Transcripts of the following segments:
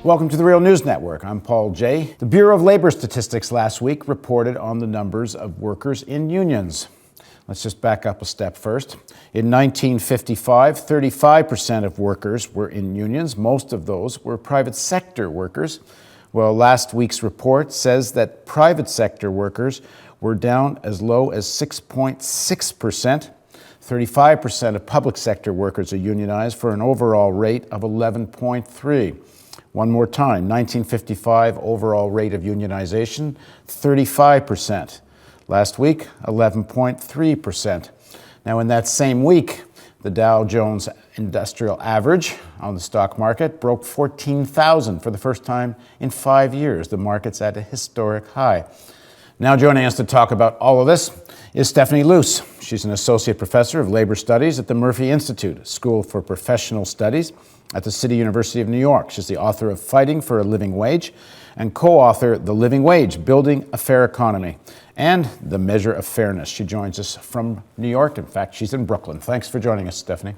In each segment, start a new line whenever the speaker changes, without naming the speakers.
Welcome to the Real News Network. I'm Paul Jay. The Bureau of Labor Statistics last week reported on the numbers of workers in unions. Let's just back up a step first. In 1955, 35% of workers were in unions. Most of those were private sector workers. Well, last week's report says that private sector workers were down as low as 6.6%. 35% of public sector workers are unionized for an overall rate of 11.3. One more time, 1955 overall rate of unionization, 35%. Last week, 11.3%. Now, in that same week, the Dow Jones Industrial Average on the stock market broke 14,000 for the first time in 5 years. The market's at a historic high. Now joining us to talk about all of this is Stephanie Luce. She's an associate professor of labor studies at the Murphy Institute, School for Professional Studies at the City University of New York. She's the author of Fighting for a Living Wage and co-author The Living Wage, Building a Fair Economy, and The Measure of Fairness. She joins us from New York. In fact, she's in Brooklyn. Thanks for joining us, Stephanie.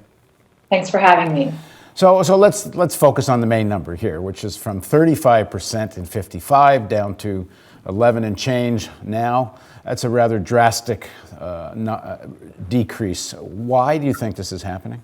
Thanks for having me.
So let's focus on the main number here, which is from 35% in 55 down to 11 and change now. That's a rather drastic decrease. Why do you think this is happening?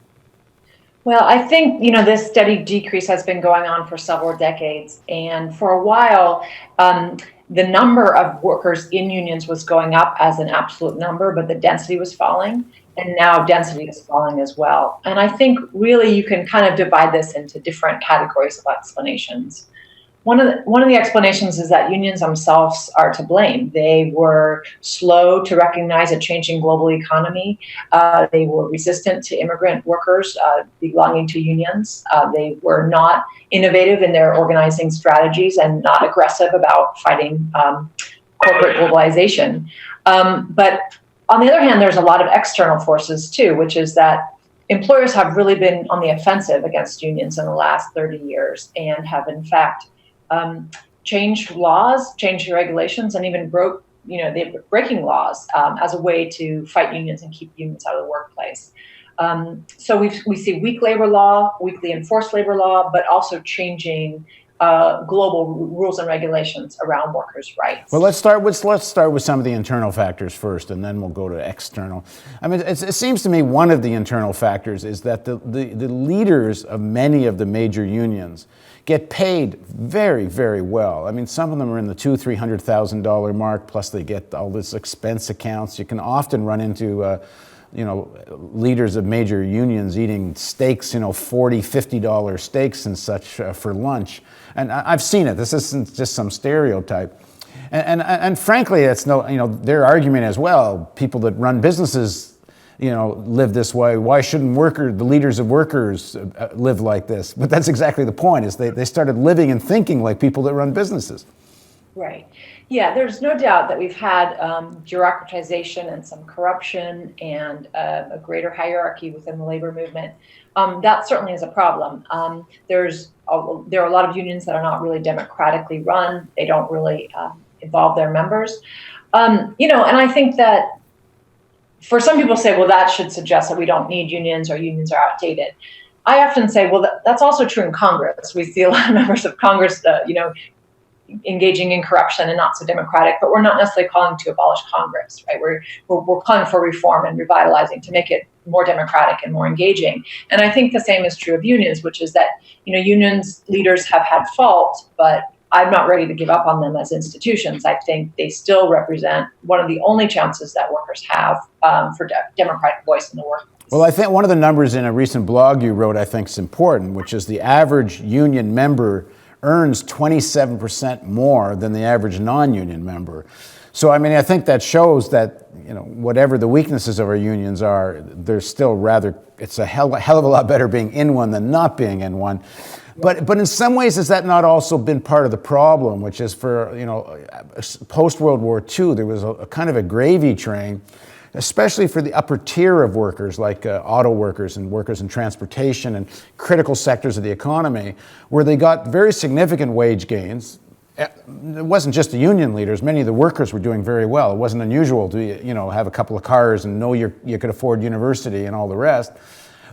Well, I think, this steady decrease has been going on for several decades. And for a while, the number of workers in unions was going up as an absolute number, but the density was falling. And now density is falling as well. And I think really you can kind of divide this into different categories of explanations. One of the explanations is that unions themselves are to blame. They were slow to recognize a changing global economy. They were resistant to immigrant workers belonging to unions. They were not innovative in their organizing strategies and not aggressive about fighting corporate globalization. But on the other hand, there's a lot of external forces too, which is that employers have really been on the offensive against unions in the last 30 years and have in fact changed laws, changed regulations, and even they're breaking laws as a way to fight unions and keep unions out of the workplace. So we see weak labor law, weakly enforced labor law, but also changing global rules and regulations around workers' rights.
Well, let's start with some of the internal factors first, and then we'll go to external. I mean, it seems to me one of the internal factors is that the leaders of many of the major unions get paid very, very well. I mean, some of them are in the $200,000-$300,000 mark, plus they get all this expense accounts. You can often run into leaders of major unions eating steaks, $40, $50 steaks and such for lunch. And I've seen it. This isn't just some stereotype. And frankly, it's their argument as well. People that run businesses, live this way. Why shouldn't the leaders of workers live like this? But that's exactly the point, is they started living and thinking like people that run businesses.
Right. Yeah, there's no doubt that we've had bureaucratization and some corruption and a greater hierarchy within the labor movement. That certainly is a problem. There are a lot of unions that are not really democratically run. They don't really involve their members. And I think that for some people say, well, that should suggest that we don't need unions or unions are outdated. I often say, well, that's also true in Congress. We see a lot of members of Congress, engaging in corruption and not so democratic, but we're not necessarily calling to abolish Congress, right? We're calling for reform and revitalizing to make it more democratic and more engaging. And I think the same is true of unions, which is that, unions leaders have had fault, but I'm not ready to give up on them as institutions. I think they still represent one of the only chances that workers have for democratic voice in the workplace.
Well, I think one of the numbers in a recent blog you wrote, I think is important, which is the average union member earns 27% more than the average non-union member. So, I think that shows that, whatever the weaknesses of our unions are, they're still it's a hell of a lot better being in one than not being in one. But in some ways, has that not also been part of the problem, which is for, post-World War II, there was a kind of a gravy train, especially for the upper tier of workers like auto workers and workers in transportation and critical sectors of the economy, where they got very significant wage gains. It wasn't just the union leaders. Many of the workers were doing very well. It wasn't unusual to have a couple of cars and know you could afford university and all the rest.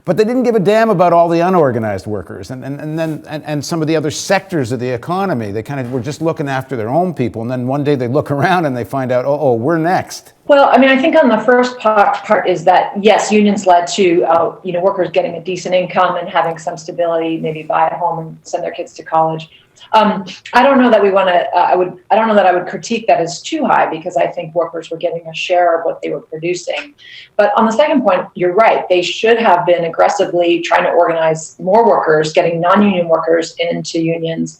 But they didn't give a damn about all the unorganized workers and some of the other sectors of the economy. They kind of were just looking after their own people. And then one day they look around and they find out, oh, we're next.
Well, I mean, I think on the first part is that, yes, unions led to, workers getting a decent income and having some stability, maybe buy a home and send their kids to college. I don't know that we want to, I don't know that I would critique that as too high, because I think workers were getting a share of what they were producing. But on the second point, you're right. They should have been aggressively trying to organize more workers, getting non-union workers into unions,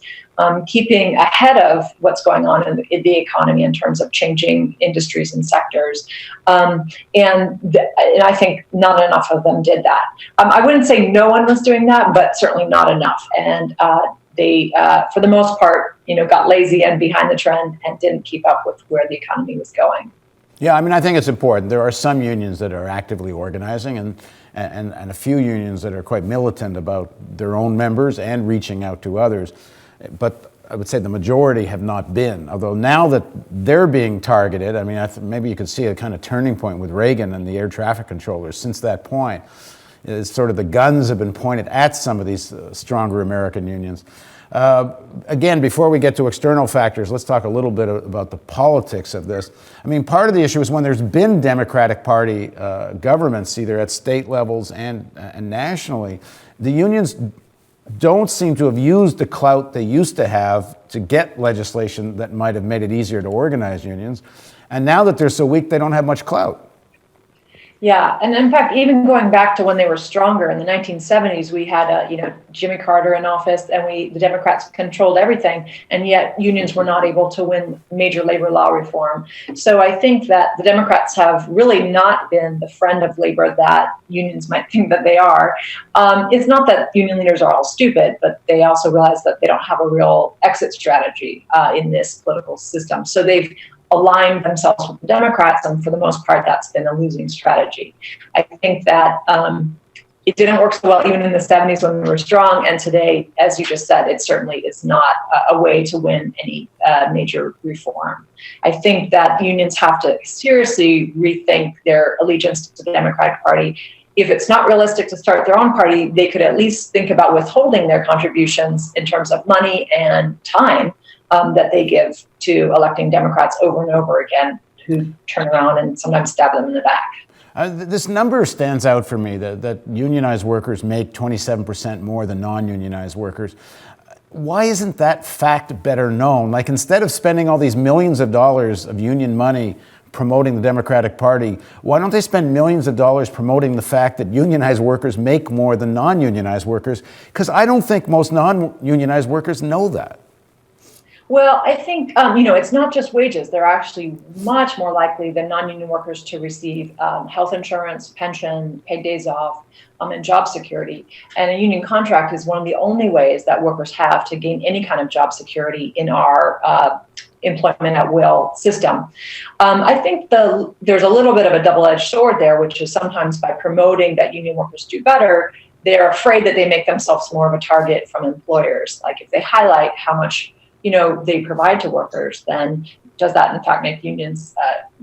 keeping ahead of what's going on in the economy in terms of changing industries and sectors. And I think not enough of them did that. I wouldn't say no one was doing that, but certainly not enough. And they, for the most part, got lazy and behind the trend and didn't keep up with where the economy was going.
Yeah, I mean, I think it's important. There are some unions that are actively organizing and a few unions that are quite militant about their own members and reaching out to others. But I would say the majority have not been. Although now that they're being targeted, I mean, maybe you could see a kind of turning point with Reagan and the air traffic controllers. Since that point, it's sort of the guns have been pointed at some of these stronger American unions. Again, before we get to external factors, let's talk a little bit about the politics of this. I mean, part of the issue is when there's been Democratic Party governments, either at state levels and nationally, the unions don't seem to have used the clout they used to have to get legislation that might have made it easier to organize unions. And now that they're so weak, they don't have much clout.
Yeah, and in fact, even going back to when they were stronger in the 1970s, we had Jimmy Carter in office, and the Democrats controlled everything, and yet unions were not able to win major labor law reform. So I think that the Democrats have really not been the friend of labor that unions might think that they are. It's not that union leaders are all stupid, but they also realize that they don't have a real exit strategy in this political system. So they've aligned themselves with the Democrats, and for the most part, that's been a losing strategy. I think that it didn't work so well even in the 70s when we were strong, and today, as you just said, it certainly is not a way to win any major reform. I think that unions have to seriously rethink their allegiance to the Democratic Party. If it's not realistic to start their own party, they could at least think about withholding their contributions in terms of money and time that they give to electing Democrats over and over again, who turn around and sometimes stab them in the back.
This number stands out for me, that unionized workers make 27% more than non-unionized workers. Why isn't that fact better known? Like, instead of spending all these millions of dollars of union money promoting the Democratic Party, why don't they spend millions of dollars promoting the fact that unionized workers make more than non-unionized workers? Because I don't think most non-unionized workers know that.
Well, I think, it's not just wages. They're actually much more likely than non-union workers to receive health insurance, pension, paid days off, and job security. And a union contract is one of the only ways that workers have to gain any kind of job security in our employment at will system. I think there's a little bit of a double-edged sword there, which is sometimes by promoting that union workers do better, they're afraid that they make themselves more of a target from employers. Like, if they highlight how much they provide to workers, then does that in fact make unions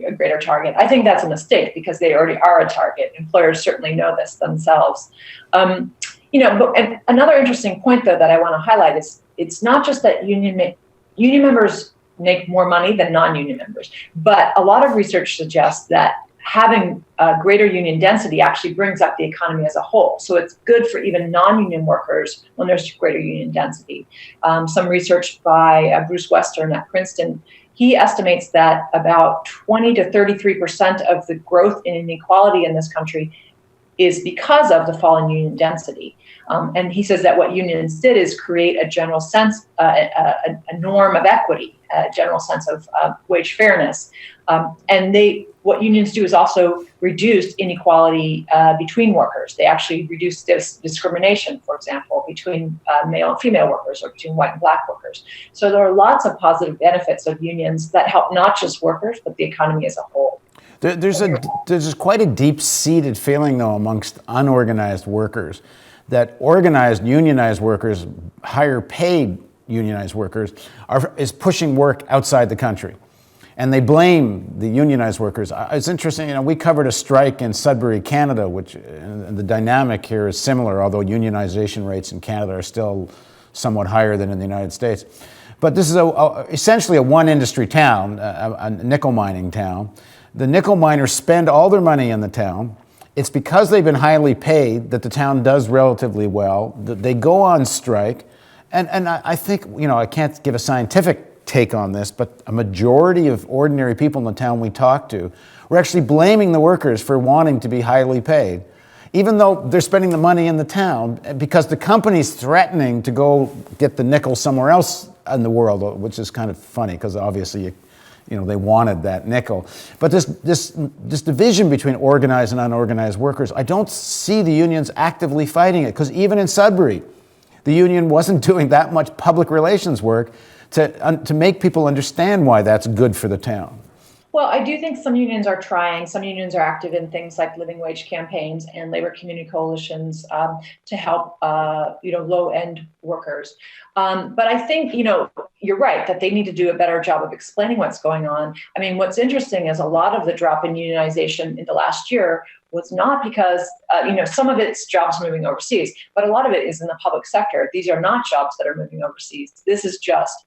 a greater target? I think that's a mistake, because they already are a target. Employers certainly know this themselves. But another interesting point, though, that I want to highlight is it's not just that union members make more money than non-union members, but a lot of research suggests that having greater union density actually brings up the economy as a whole. So it's good for even non-union workers when there's greater union density. Some research by Bruce Western at Princeton, he estimates that about 20 to 33% of the growth in inequality in this country is because of the fall in union density. And he says that what unions did is create a general sense, a norm of equity, a general sense of wage fairness. And what unions do is also reduce inequality between workers. They actually reduce discrimination, for example, between male and female workers, or between white and black workers. So there are lots of positive benefits of unions that help not just workers, but the economy as a whole.
There's quite a deep-seated feeling, though, amongst unorganized workers, that organized, unionized workers, higher paid unionized workers, is pushing work outside the country. and they blame the unionized workers. It's interesting, we covered a strike in Sudbury, Canada, which and the dynamic here is similar, although unionization rates in Canada are still somewhat higher than in the United States. But this is essentially a one-industry town, a nickel mining town. The nickel miners spend all their money in the town. It's because they've been highly paid that the town does relatively well. They go on strike. And I think, I can't give a scientific take on this, but a majority of ordinary people in the town we talk to were actually blaming the workers for wanting to be highly paid, even though they're spending the money in the town, because the company's threatening to go get the nickel somewhere else in the world, which is kind of funny because obviously they wanted that nickel. But this division between organized and unorganized workers, I don't see the unions actively fighting it, because even in Sudbury, the union wasn't doing that much public relations work to make people understand why that's good for the town.
Well, I do think some unions are trying. Some unions are active in things like living wage campaigns and labor community coalitions to help, low-end workers. But I think, you're right that they need to do a better job of explaining what's going on. I mean, what's interesting is a lot of the drop in unionization in the last year was not because, some of it's jobs moving overseas, but a lot of it is in the public sector. These are not jobs that are moving overseas. This is just,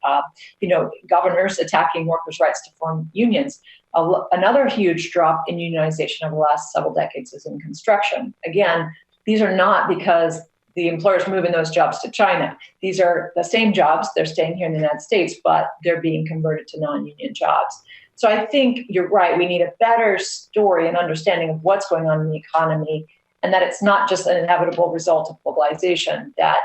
governors attacking workers' rights to form unions. Another huge drop in unionization over the last several decades is in construction. Again, these are not because the employers moving those jobs to China. These are the same jobs. They're staying here in the United States, but they're being converted to non-union jobs. So I think you're right. We need a better story and understanding of what's going on in the economy, and that it's not just an inevitable result of globalization that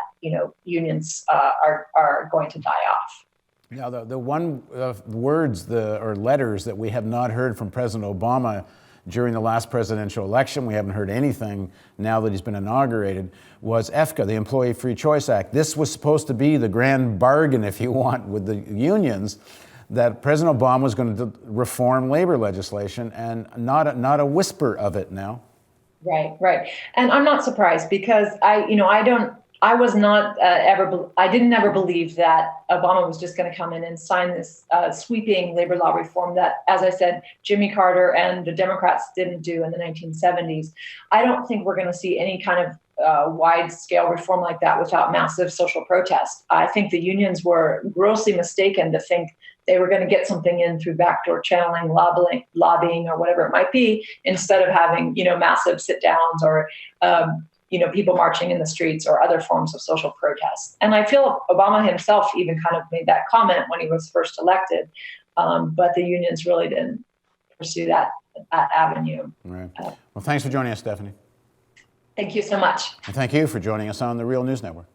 unions are going to die off.
Now, the one words or letters that we have not heard from President Obama during the last presidential election, we haven't heard anything now that he's been inaugurated, was EFCA, the Employee Free Choice Act. This was supposed to be the grand bargain, if you want, with the unions, that President Obama was going to reform labor legislation, and not a whisper of it now.
Right. And I'm not surprised, because I didn't ever believe that Obama was just going to come in and sign this sweeping labor law reform that, as I said, Jimmy Carter and the Democrats didn't do in the 1970s. I don't think we're going to see any kind of wide-scale reform like that without massive social protest. I think the unions were grossly mistaken to think they were going to get something in through backdoor channeling, lobbying, or whatever it might be, instead of having massive sit-downs or people marching in the streets or other forms of social protest. And I feel Obama himself even kind of made that comment when he was first elected, but the unions really didn't pursue that avenue.
Right. Well, thanks for joining us, Stephanie.
Thank you so much.
And thank you for joining us on the Real News Network.